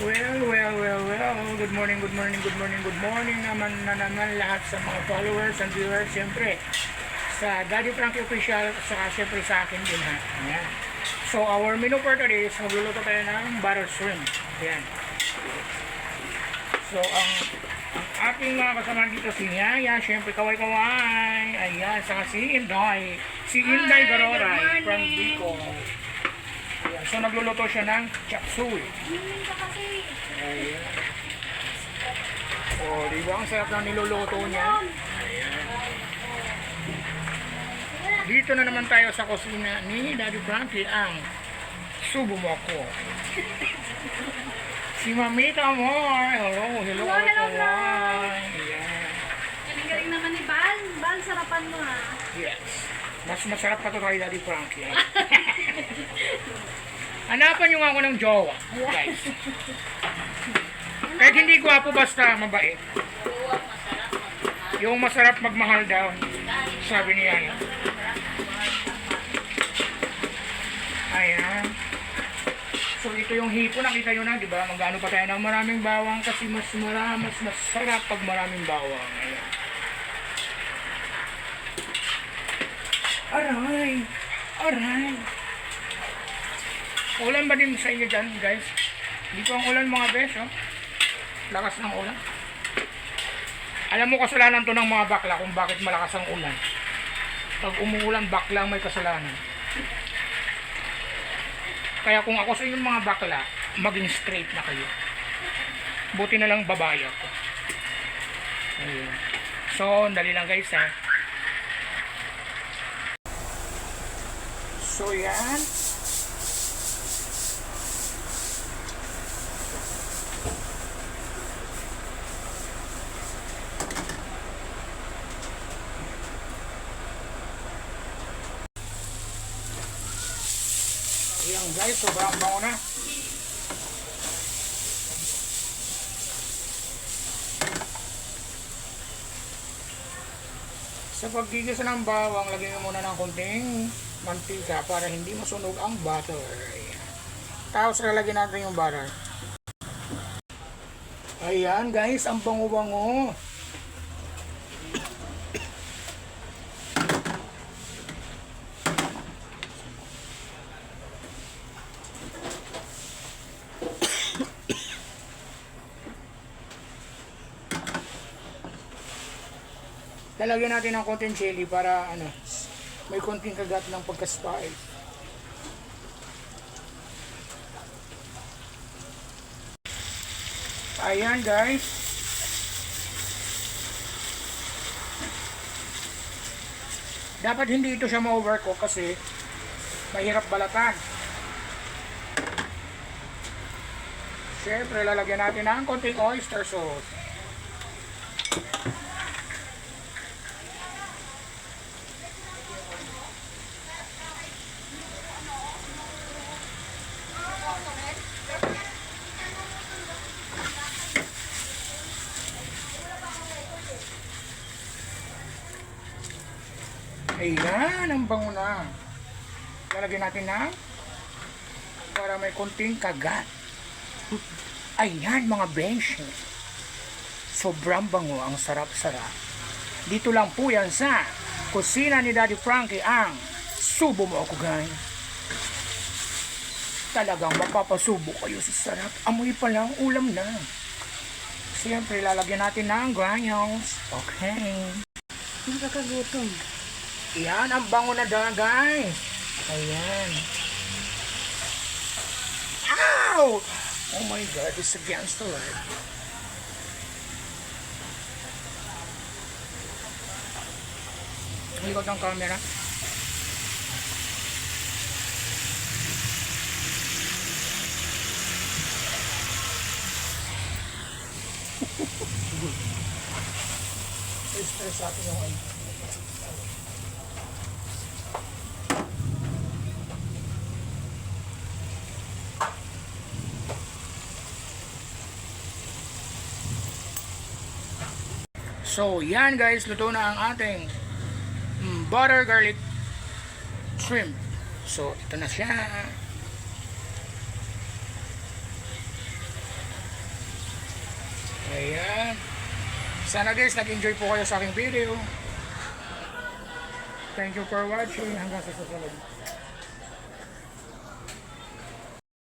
Well. Good morning naman lahat sa mga followers and viewers. Siyempre, sa Daddy Frankie Official, saka siyempre sa akin din ha. Ayan. So, our menu for today is magluluto tayo ng butter shrimp. Ayan. So, ang ating mga kasama dito si Yaya, siyempre kaway-kaway. Ayan, saka si Inday. Si Inday Garoray from Bicol. Ayan. So, nagluluto siya ng chop suey. Ayan. O, diba ang sarap na niluluto niya? Ayan. Dito na naman tayo sa kusina ni Daddy Frankie, ang subo mo ko. Si Mamita Amor. Hello. Ayan. Galing naman ni Bal. Bal, sarapan mo ha. Yes. Mas masarap pa ito kay Daddy Frankie. Hanapan nyo nga ako ng jowa, guys. Kahit hindi gwapo, basta mabait. Yung masarap magmahal daw, sabi niya. Ayan. So ito yung hipo, nakita nyo na, di ba? Magano pa tayo ng maraming bawang kasi mas masarap pag maraming bawang. Ayan. Aray. Ulan ba din sa inyo dyan, guys? Dito ang ulan, mga beso. Lakas ng ulan. Alam mo, kasalanan to ng mga bakla kung bakit malakas ang ulan. Pag umuulan, bakla may kasalanan. Kaya kung ako sa inyong mga bakla, maging straight na kayo. Buti na lang babae ako. Ayun. So, dali lang guys ha. So, yan. Ayan guys, sobrang bango na. Sa paggigisa ng bawang, lagyan mo muna ng konting mantika para hindi masunog ang butter. Ayan. Tapos lalagyan natin yung butter. Ayan guys, ang bango-bango. Lalagyan natin ng konting chili para may konting kagat ng pagka-spice. Ayan guys. Dapat hindi ito siya ma-overcook kasi mahirap balatan. Siyempre lalagyan natin ng konting oyster sauce. Ayan, ang bango na. Lalagyan natin na para may konting kagat. Ayan mga besh. Sobrang bango, ang sarap-sarap. Dito lang po yan sa kusina ni Daddy Frankie, ang subo mo ako guys. Talagang mapapasubo kayo sa sarap. Amoy pa lang, ulam na. Siyempre, lalagyan natin ng granules. Okay. Nakakagutom. Yan, ang bango na daw, guys. Ayan. Ow! Oh my God, it's against the light. Likod ng camera. Stress natin yung ay. So, yan guys, luto na ang ating butter garlic shrimp. So, ito na siya. Ayan. Sana guys, nag-enjoy po kayo sa aking video. Thank you for watching. Hanggang sa susunod.